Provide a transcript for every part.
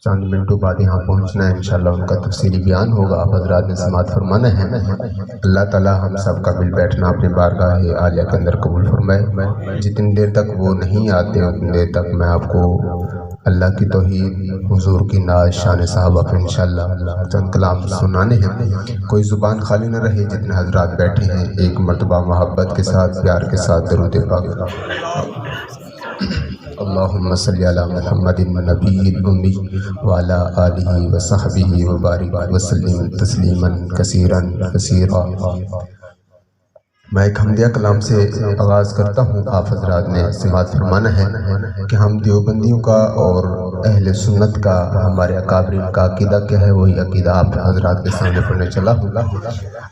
چند منٹوں بعد یہاں پہنچنا ہے، انشاءاللہ ان کا تفصیلی بیان ہوگا۔ آپ حضرات نے سماعت فرمانا ہے۔ اللہ تعالی ہم سب کا مل بیٹھنا اپنے بارگاہ عالیہ کے اندر قبول فرمائے۔ جتنی دیر تک وہ نہیں آتے اتنی دیر تک میں آپ کو اللہ کی توحید، حضور کی ناز، شان صحابہ پہ انشاءاللہ چند کلام سنانے ہیں۔ کوئی زبان خالی نہ رہے، جتنے حضرات بیٹھے ہیں ایک مرتبہ محبت کے ساتھ، پیار کے ساتھ درود پاک۔ اللہم صلی علی محمد النبی الامی وعلی آلہ وصحبہ وبارک وسلم تسلیما کثیرا کثیرا۔ میں ایک حمدیہ کلام سے آغاز کرتا ہوں، آپ حضرات نے سماعت فرمانا ہے کہ ہم دیوبندیوں کا اور اہل سنت کا، ہمارے اکابرین کا عقیدہ کیا ہے، وہی عقیدہ آپ حضرات کے سامنے پڑھنے چلا ہوں۔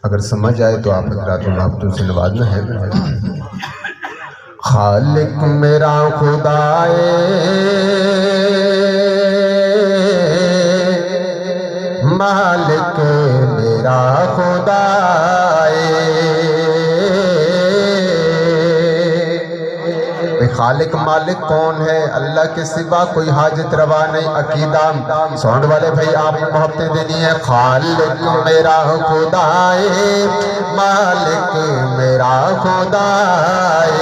اگر سمجھ آئے تو آپ حضرات کو محبتوں سے نوازنا ہے۔ خالق میرا خدائے مالک میرا خدائے، خالق مالک کون ہے؟ اللہ کے سوا کوئی حاجت روا نہیں۔ عقیدہ ساؤنڈ والے بھائی آپ محبتیں دینی ہے۔ خالق میرا خدائے مالک میرا خدائے،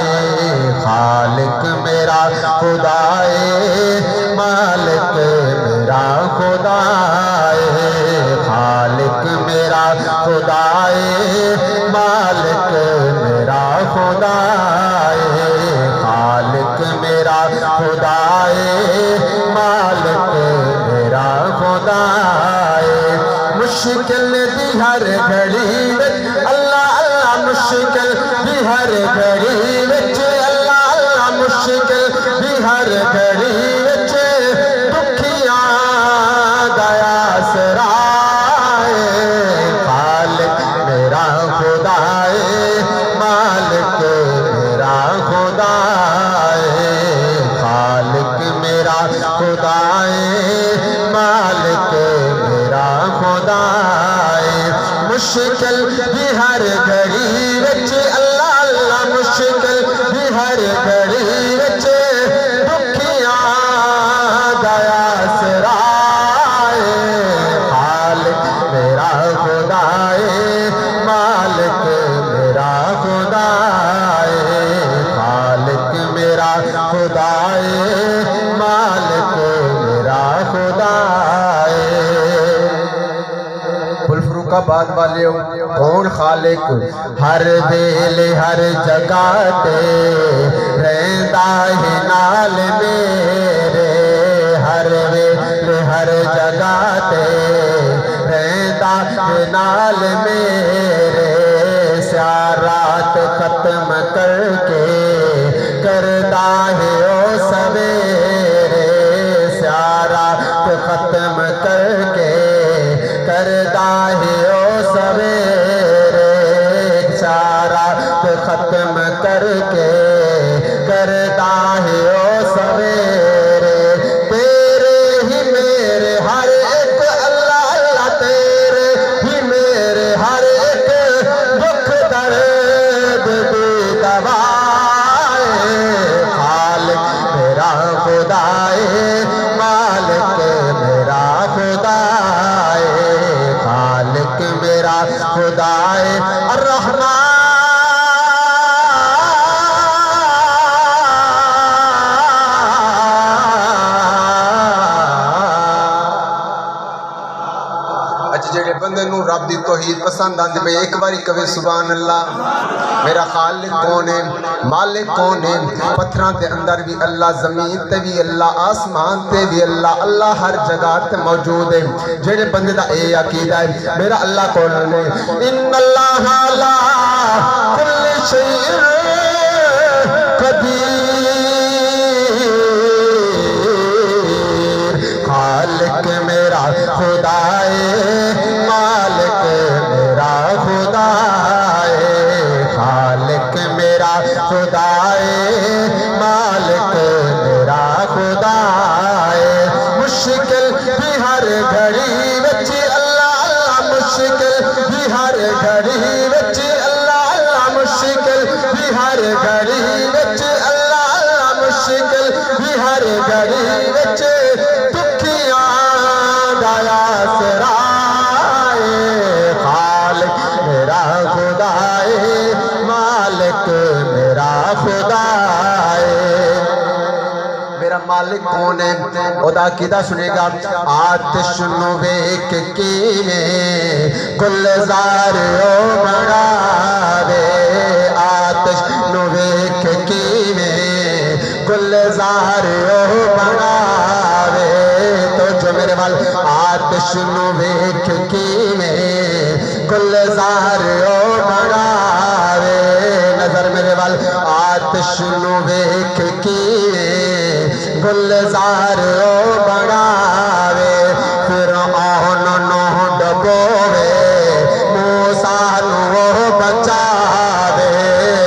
خالق میرا خدائے مالک میرا خدائے، خالق میرا خدائے مالک میرا خدائے، خالق میرا خدائے مالک میرا خدائے۔ مشکل بھی ہر گھڑی وچ اللہ اللہ، مشکل بھی ہر گھڑی وچ اللہ اللہ، مشکل بھی ہر گھڑی وچ دکھیاں دیا سرائے، خالق میرا خدائے مالک میرا خدائے، خالق میرا خدائے مالک میرا خدائے۔ مشکل بھی ہر گھڑی وچ اللہ اللہ، مشکل بھی ہر گھڑی وچ دکھیاں دیا سرائے، خالق میرا خدائے مالک میرا خدائے، خالق میرا خدائے مالک میرا خدائے۔ فروخ آباد والے کون خالق؟ ہر ویلے ہر جگہ تے رہندا ہے نال میرے، ہر ویلے ہر جگہ تے رہندا ہے نال میرے، سیارات ختم کر کے کردا ہے او سویرے، سیارات ختم کر کے کردا ہے او سویرے، سیارات ختم کر کے کردا ہے او سویرے، تیرے ہی میرے ہر ایک اللہ اللہ، تیرے ہی میرے ہر ایک دکھ درد دی دوائے، خالق میرا خدائے مالک میرا خدائے، خالق میرا خدائے الرحمن۔ جڑے بندے نو رب دی توحید پسند آندے پہ ایک باری کہے سبحان اللہ۔ میرا خالق کون ہے؟ مالک کون ہے؟ پتھراں دے اندر بھی اللہ، زمین تے بھی اللہ، آسمان تے بھی اللہ، اللہ ہر جگہ تے موجود ہے۔ جڑے بندے دا اے عقیدہ ہے میرا اللہ کون ہے؟ ان اللہ علی کل شیء قدیر، خالق میرا خدائے مالک میرا خدائے، خالق میرا خدائے مالک میرا خدائے۔ مشکل بھی ہر گھڑی وچ اللہ اللہ، مشکل بھی ہر گھڑی وچ اللہ اللہ، مشکل بھی ہر گھڑی وچ اللہ اللہ، مشکل بھی ہر گھڑی وچ دکھ ادا عقیدہ سنے گا آتش نو ویکھ کیویں گلزار او بناوے آتش نو ویکھ کیویں گلزار او بناوے تو جو میرے وال آتش نو ویکھ کیویں گلزار او بناوے نظر میرے وال آتش نو ویکھ کیویں گلزار او بناوے فرعون نو ڈبوے موسیٰ نو بچاوے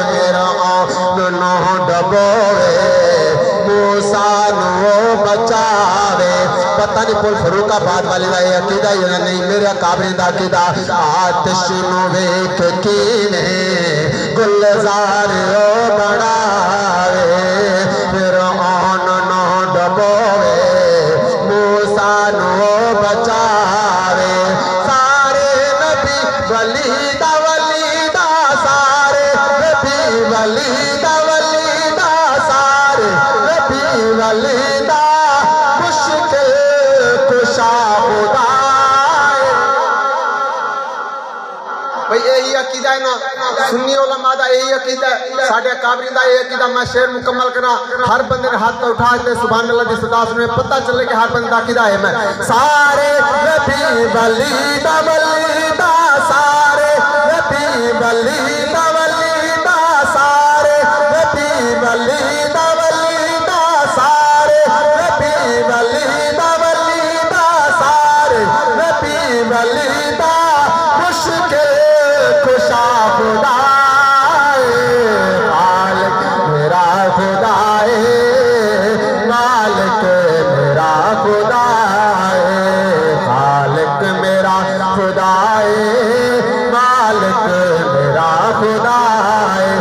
فرعون نو ڈبوے موسیٰ نو بچاوے پتہ نہیں پل فروق آباد والی دا یہ عقیدہ یا نہیں میرا قابرین دا عقیدہ آتش نو ویکھ کیویں گلزار او بناوے فرعون نو ڈبوے موسیٰ نو بچاوے سارے نبی ولیدہ ولیدہ سارے نبی ولیدہ ولیدہ سارے نبی ولیدہ مشکل کشا خدا بھئی یہی عقیدہ ہے نا سنی علماء دا یہی عقیدہ ہے ساڑھے قابرین دا یہی عقیدہ میں شعر مکمل کرنا ہر بندے نے ہاتھ اٹھاتے سبحان اللہ جس صدا سنے پتہ چلے کہ ہر بندے دا عقیدہ ہے میں سارے نبی ولیدہ ولیدہ سارے نبی ولیدہ ولیدہ سارے نبی ولیدہ ولیدہ سارے نبی ولیدہ ولیدہ سارے نبی ولیدہ مشکل کشا خدا مالک میرا خدا ہے مالک میرا خدا ہے خالق میرا خدا ہے مالک میرا خدا ہے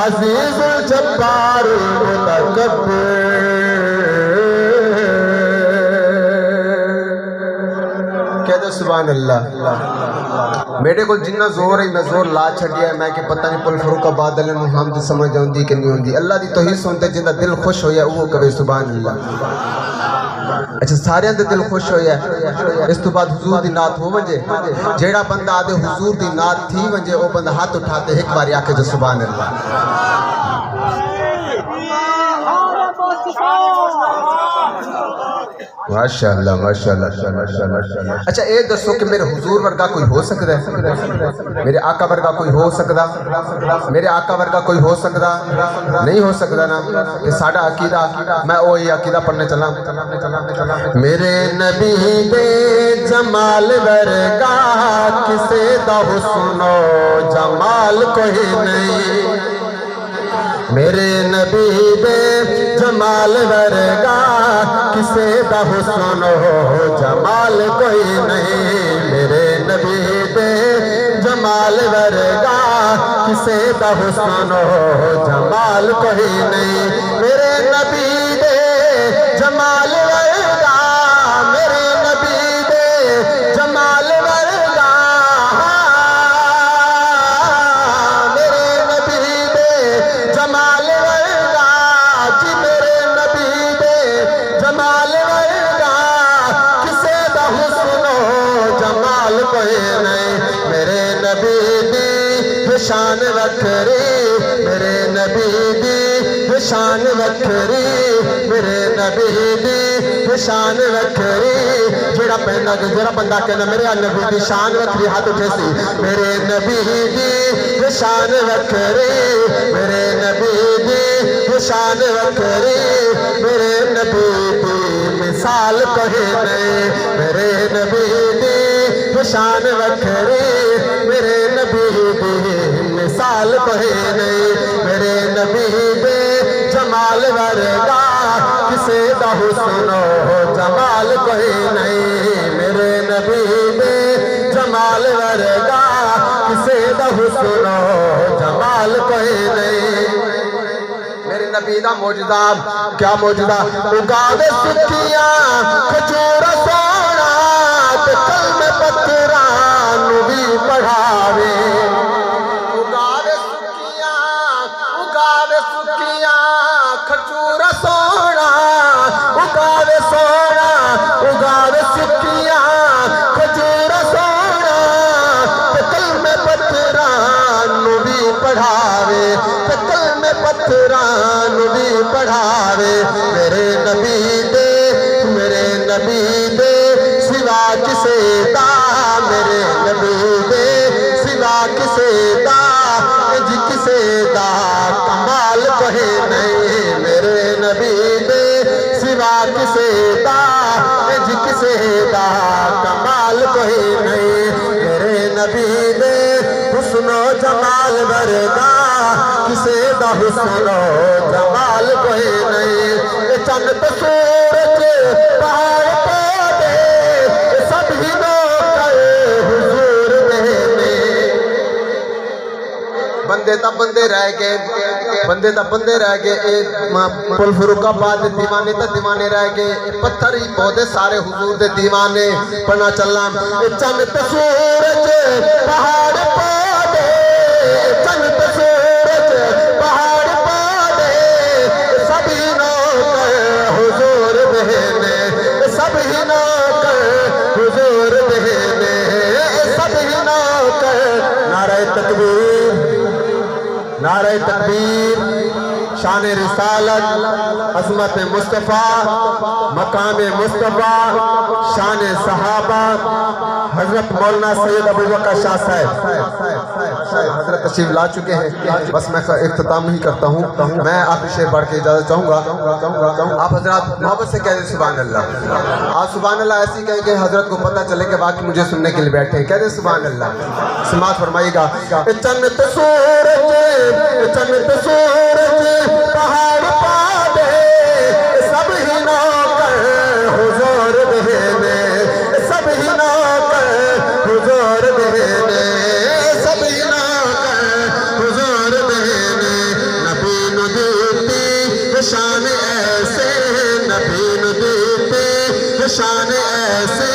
عزیز الجبار المتکبر کہہ دو سبحان اللہ میرے کو جنہ زور ہے میں زور لا چھڑیا ہے میں کہ پتہ نہیں پل فروق آباد علیہ محمد سمجھ جاؤں دی کہ نہیں ہوں دی اللہ دی توحید سنتے جنہ دل خوش ہویا وہ کبھی سبحان اللہ اچھا سارے اندر دل خوش ہویا ہے اس تو بعد حضور دی نات ہو ونجے جیڑا بندہ آدھے حضور دی نات تھی ونجے وہ بندہ ہاتھ اٹھاتے ایک باری آکے جو سبحان اللہ ماشاءاللہ ماشاءاللہ اچھا ایک دسو کہ میرے حضور ورگا کوئی ہو سکتا ہے میرے آقا ورگا کوئی ہو سکتا میرے آقا ورگا کوئی ہو سکتا نہیں ہو سکتا نا کہ ساڑھا عقیدہ میں وہی عقیدہ پڑھنے چلا میرے نبی دے جمال ورگا کسے دا حسن و جمال کوئی نہیں میرے نبی دے جمال ورگا کسے دا حسن و جمال کوئی نہیں میرے نبی دے جمال ورگا کسے دا حسن و جمال کوئی نہیں میرے نبی دے جمال ورگا میرے نبی دے جمال ورگا میرے نبی دے جمال ورگا جی میرے نبی دے جمال ورگا کسے دا حسن و جمال کوئی نہیں میرے نبی دی شان وکھری میرے نبی دی شان وکھری میرے نبی دی شان وکھری جڑا پہنا جڑا بندہ کہنا میرے نبی دی شان وکھری ہاتھ اٹھے سی میرے نبی دی شان وکھری میرے نبی دی شان وکھری میرے نبی دی مثال کوئی نہیں میرے نبی دی شان وکھری میرے نبی دی مثال کوئی نہیں میرے نبی دے جمال ورگا کسے دا حسن و جمال کوئی نہیں میرے نبی دے جمال ورگا کسے دا حسن و جمال کوئی نہیں میرے نبی دا موجزہ کیا موجزہ اگاوے سکیاں کھجور سونا تے کلم پتران بھی پڑھاوے اگاوے سکیاں کھجور سونا اگاوے سکیاں کھجور سونا تے کلم پتران بھی پڑھاوے تے کلم پتران بھی پڑھاوے میرے نبی دے سوا کسے دا میرے نبی دے سوا کسے دا جی کسے دا کمال کوئی نہیں میرے نبی دے سوا کسے دا جی کسے دا کمال کوئی نہیں میرے نبی دے حسن و جمال ورگا کسے دا حسن و جمال کوئی نہیں چند تے سورج پہاڑ پودے سب ہی نوکر حضور بہنے بندے تا بندے رہ گئے پل فروق آباد دیوانے تا دیوانے رہ گئے پتھر ہی پودے سارے حضور دے دیوانے پڑھنا چلنا چند تے سورج پہاڑ پودے چند تے سورج پہاڑ پودے سبھی نوکر حضور بہنے سبھی نوکر حضور بہنے سبھی نوکر نعرہ تکبیر نعرہ تکبیر شان رسالت عظمت مصطفیٰ مقام مصطفیٰ شان صحابہ حضرت مولانا سید ابوبکر شاہ صاحب حضرت تشریف لا چکے ہیں بس میں اختتام نہیں کرتا ہوں میں آپ شعر پڑھ کے اجازت چاہوں گا آپ حضرات محبت سے کہہ دیں سبحان اللہ آپ سبحان اللہ ایسی کہیں کہ حضرت کو پتہ چلے کہ باقی مجھے سننے کے لیے بیٹھے ہیں کہہ دیں سبحان اللہ سماعت فرمائیے گا چند سورج پہاڑ پودے سب ہی نوکر حضور بہنے سب ہی نوکر حضور بہنے سب ہی نوکر حضور بہنے نبی نو دیتی شان ایسے نبی نو دیتی شان ایسے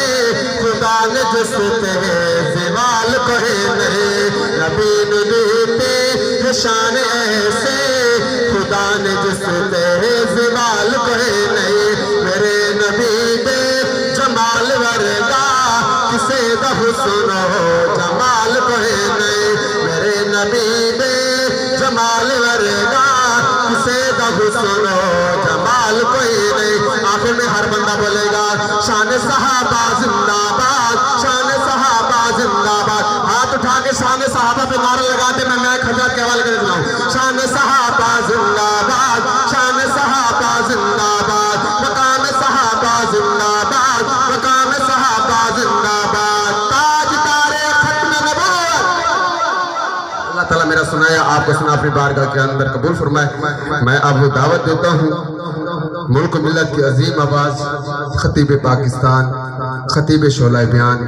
خدا نے جس تیرے زوال کوئی نہیں نبی نو دیتی شان ایسے خدا نے جس تیرے زوال کوئی نہیں میرے نبی دے جمال ورگا کسے دا حسن و جمال کوئی نہیں میرے نبی دے جمال ورگا کسے دا حسن و جمال کوئی نہیں آخر میں ہر بندہ بولے گا شان صحابہ زندہ باد شان صحابہ زندہ باد ہاتھ اٹھا کے شان صحابہ پہ نعرہ لگاتے میں حضرت کے حوالے کر دیتا ہوں شان صحابہ زندہ باد شان صحابہ زندہ باد مقام صحابہ زندہ باد مقام صحابہ زندہ باد تاج تارے ختم نبوت اللہ تعالیٰ میرا سنایا آپ کو سنا اپنی بارگاہ کے اندر قبول فرمائے میں اب دعوت دیتا ہوں ملک و ملت کی عظیم آواز خطیب پاکستان خطیب شعلہ بیان